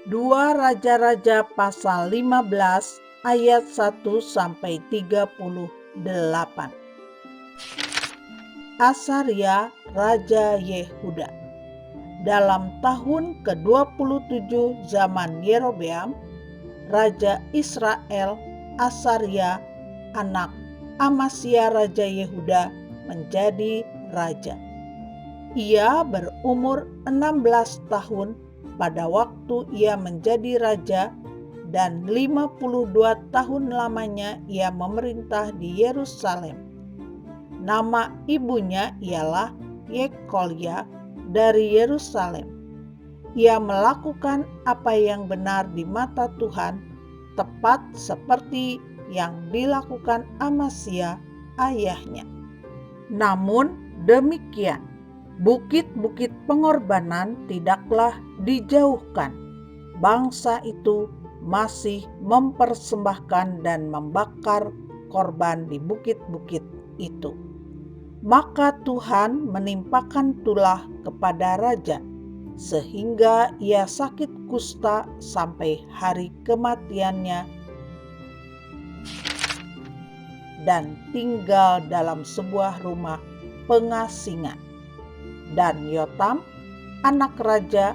2 Raja-Raja pasal 15 ayat 1-38. Asaria Raja Yehuda. Dalam tahun ke-27 zaman Yerobeam, Raja Israel, Asaria, anak Amasya Raja Yehuda, menjadi raja. Ia berumur 16 tahun pada waktu ia menjadi raja, dan 52 tahun lamanya ia memerintah di Yerusalem. Nama ibunya ialah Yekolya dari Yerusalem. Ia melakukan apa yang benar di mata Tuhan, tepat seperti yang dilakukan Amasya ayahnya. Namun demikian, bukit-bukit pengorbanan tidaklah dijauhkan. Bangsa itu masih mempersembahkan dan membakar korban di bukit-bukit itu. Maka Tuhan menimpakan tulah kepada raja, sehingga ia sakit kusta sampai hari kematiannya dan tinggal dalam sebuah rumah pengasingan. Dan Yotam, anak raja,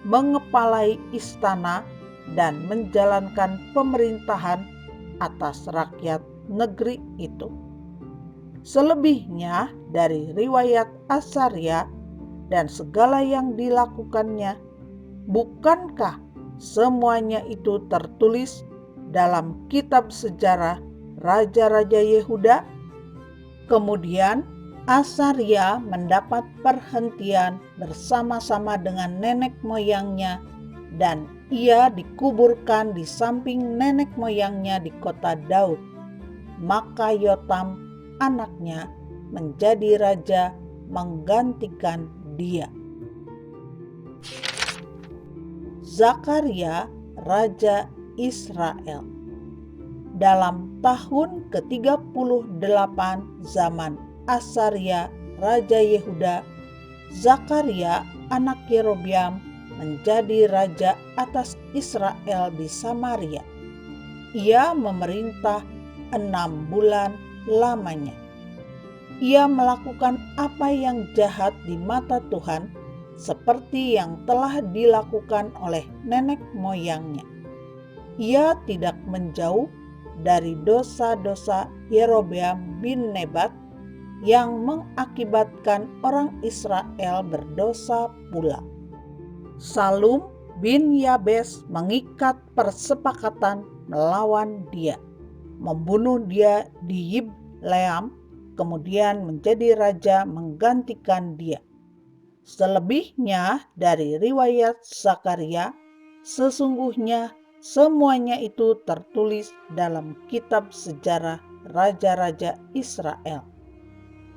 mengepalai istana dan menjalankan pemerintahan atas rakyat negeri itu. Selebihnya dari riwayat Asaria dan segala yang dilakukannya, bukankah semuanya itu tertulis dalam kitab sejarah Raja-Raja Yehuda? Kemudian Asaria mendapat perhentian bersama-sama dengan nenek moyangnya, dan ia dikuburkan di samping nenek moyangnya di kota Daud. Maka Yotam anaknya menjadi raja menggantikan dia. Zakaria Raja Israel. Dalam tahun ke-38 zaman Asaria Raja Yehuda, Zakaria anak Yerobeam menjadi raja atas Israel di Samaria. Ia memerintah 6 bulan lamanya. Ia melakukan apa yang jahat di mata Tuhan, seperti yang telah dilakukan oleh nenek moyangnya. Ia tidak menjauh dari dosa-dosa Yerobeam bin Nebat yang mengakibatkan orang Israel berdosa pula. Salum bin Yabes mengikat persepakatan melawan dia, membunuh dia di Yibleam, kemudian menjadi raja menggantikan dia. Selebihnya dari riwayat Zakaria, sesungguhnya semuanya itu tertulis dalam kitab sejarah Raja-Raja Israel.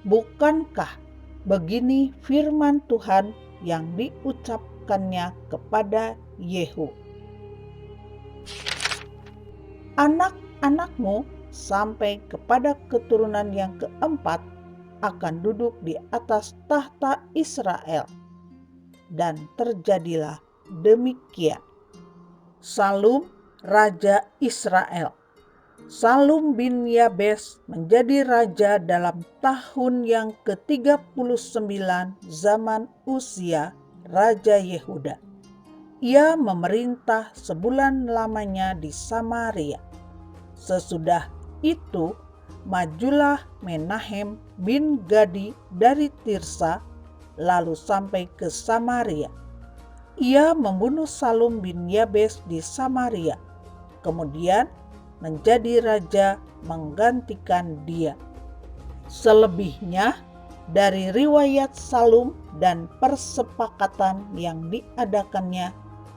Bukankah begini firman Tuhan yang diucapkannya kepada Yehu? Anak-anakmu sampai kepada keturunan yang keempat akan duduk di atas tahta Israel. Dan terjadilah demikian. Salum Raja Israel. Salum bin Yabes menjadi raja dalam tahun yang ke-39 zaman Uzia Raja Yehuda. Ia memerintah sebulan lamanya di Samaria. Sesudah itu majulah Menahem bin Gadi dari Tirsa, lalu sampai ke Samaria. Ia membunuh Salum bin Yabes di Samaria, kemudian menjadi raja menggantikan dia. Selebihnya dari riwayat Salum dan persepakatan yang diadakannya,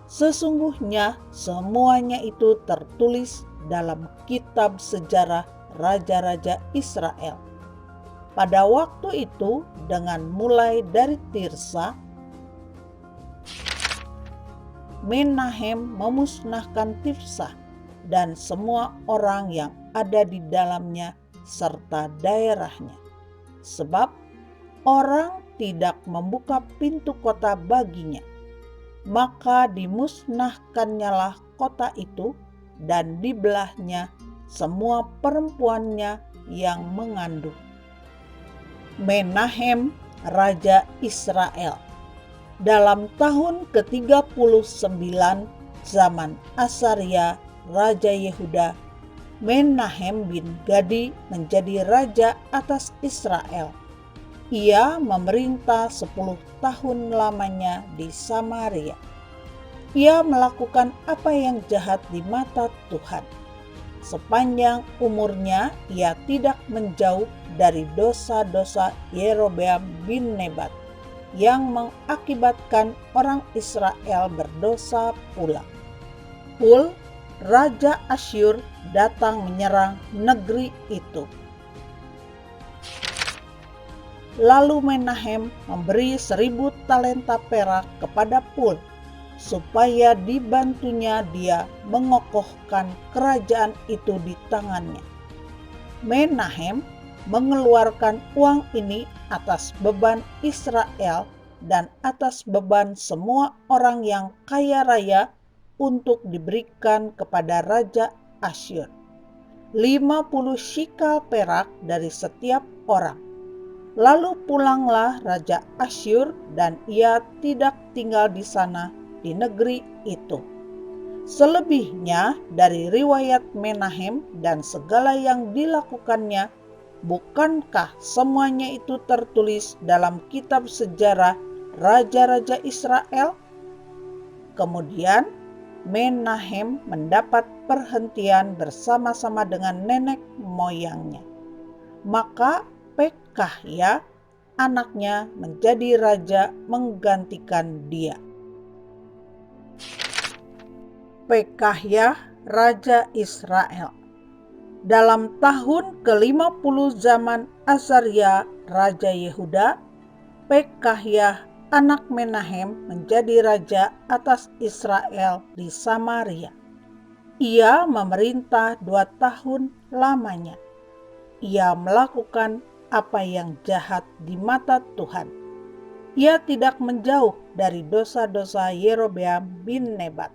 sesungguhnya semuanya itu tertulis dalam kitab sejarah Raja-Raja Israel. Pada waktu itu, dengan mulai dari Tirsa, Menahem memusnahkan Tifsah dan semua orang yang ada di dalamnya serta daerahnya, sebab orang tidak membuka pintu kota baginya. maka dimusnahkannyalah kota itu dan dibelahnya semua perempuannya yang mengandung. Menahem, Raja Israel. Dalam tahun ke-39 zaman Asaria, Raja Yehuda, Menahem bin Gadi menjadi raja atas Israel. Ia memerintah 10 tahun lamanya di Samaria. Ia melakukan apa yang jahat di mata Tuhan. Sepanjang umurnya ia tidak menjauh dari dosa-dosa Yerobeam bin Nebat yang mengakibatkan orang Israel berdosa pula. Pul, Raja Asyur, datang menyerang negeri itu. Lalu Menahem memberi 1000 talenta perak kepada Pul, supaya dibantunya dia mengokohkan kerajaan itu di tangannya. Menahem mengeluarkan uang ini atas beban Israel dan atas beban semua orang yang kaya raya untuk diberikan kepada Raja Asyur. 50 shikal perak dari setiap orang. Lalu pulanglah Raja Asyur dan ia tidak tinggal di sana di negeri itu. Selebihnya dari riwayat Menahem dan segala yang dilakukannya, bukankah semuanya itu tertulis dalam kitab sejarah Raja-Raja Israel? Kemudian Menahem mendapat perhentian bersama-sama dengan nenek moyangnya. Maka Pekahya, anaknya, menjadi raja menggantikan dia. Pekahya, Raja Israel. Dalam tahun ke-50 zaman Azaria, Raja Yehuda, Pekahya, anak Menahem, menjadi raja atas Israel di Samaria. Ia memerintah 2 tahun lamanya. Ia melakukan apa yang jahat di mata Tuhan. Ia tidak menjauh dari dosa-dosa Yerobeam bin Nebat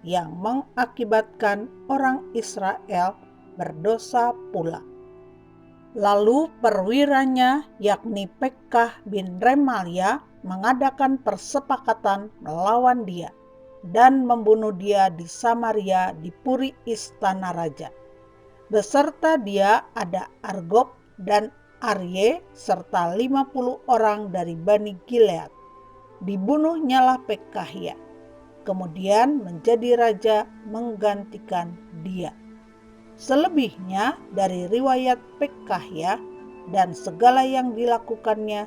yang mengakibatkan orang Israel berdosa pula. Lalu perwiranya, yakni Pekah bin Remalia, mengadakan persepakatan melawan dia dan membunuh dia di Samaria di puri istana raja. Beserta dia ada Argob dan Arye serta 50 orang dari Bani Gilead. Dibunuhnyalah Pekahya, kemudian menjadi raja menggantikan dia. Selebihnya dari riwayat Pekahya dan segala yang dilakukannya,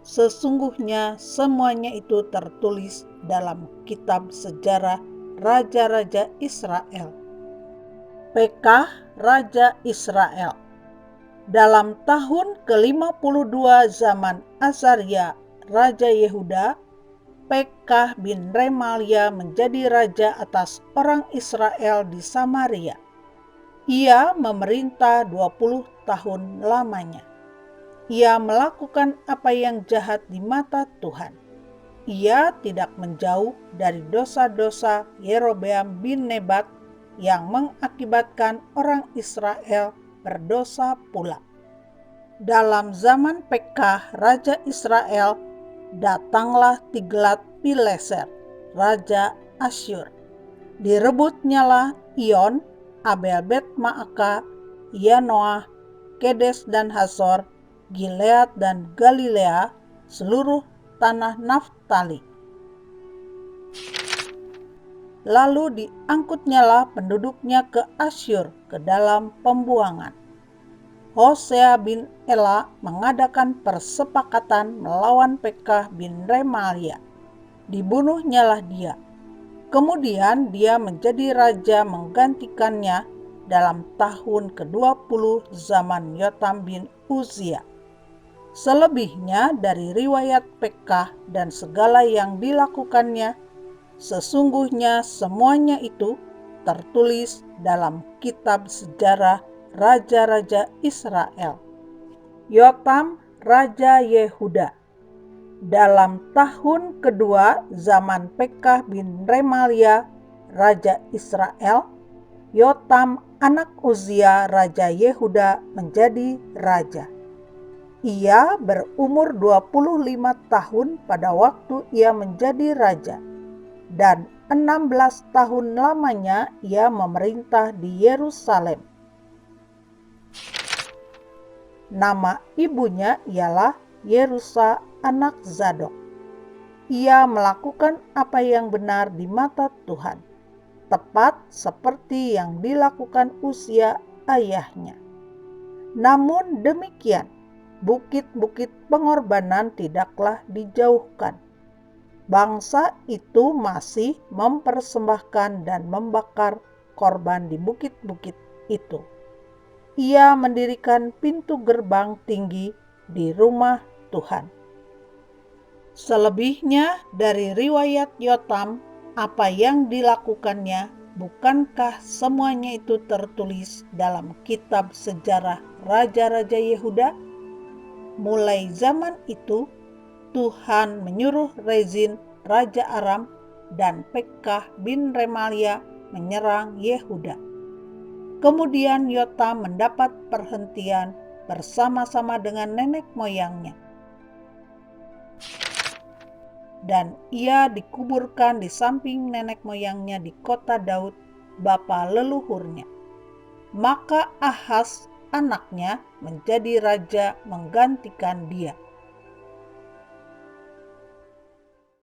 sesungguhnya semuanya itu tertulis dalam kitab sejarah Raja-Raja Israel. Pekah, Raja Israel. Dalam tahun ke-52 zaman Azaria, Raja Yehuda, Pekah bin Remalia menjadi raja atas orang Israel di Samaria. Ia memerintah 20 tahun lamanya. Ia melakukan apa yang jahat di mata Tuhan. Ia tidak menjauh dari dosa-dosa Yerobeam bin Nebat yang mengakibatkan orang Israel berdosa pula. Dalam zaman Pekah, Raja Israel, datanglah Tiglat-Pileser, Raja Asyur. Direbutnyalah Iyon, Abel Bet-Maaka, Yanoah, Kedes dan Hasor, Gilead dan Galilea, seluruh tanah Naftali. Lalu diangkutnyalah penduduknya ke Asyur, ke dalam pembuangan. Hosea bin Ela mengadakan persepakatan melawan Pekah bin Remalia. Dibunuhnyalah dia. Kemudian dia menjadi raja menggantikannya dalam tahun ke-20 zaman Yotam bin Uzia. Selebihnya dari riwayat Pekah dan segala yang dilakukannya, sesungguhnya semuanya itu tertulis dalam kitab sejarah Raja-Raja Israel. Yotam, Raja Yehuda. Dalam tahun kedua zaman Pekah bin Remalia, Raja Israel, Yotam anak Uzia Raja Yehuda menjadi raja. Ia berumur 25 tahun pada waktu ia menjadi raja, dan 16 tahun lamanya ia memerintah di Yerusalem. Nama ibunya ialah Yerusa anak Zadok. Ia melakukan apa yang benar di mata Tuhan, tepat seperti yang dilakukan Uzia ayahnya. Namun demikian, bukit-bukit pengorbanan tidaklah dijauhkan. Bangsa itu masih mempersembahkan dan membakar korban di bukit-bukit itu. Ia mendirikan pintu gerbang tinggi di rumah Tuhan. Selebihnya dari riwayat Yotam, apa yang dilakukannya, bukankah semuanya itu tertulis dalam kitab sejarah Raja-Raja Yehuda? Mulai zaman itu, Tuhan menyuruh Rezin, Raja Aram, dan Pekah bin Remalia menyerang Yehuda. Kemudian Yotam mendapat perhentian bersama-sama dengan nenek moyangnya. Dan ia dikuburkan di samping nenek moyangnya di kota Daud, bapa leluhurnya. Maka Ahaz, anaknya, menjadi raja menggantikan dia.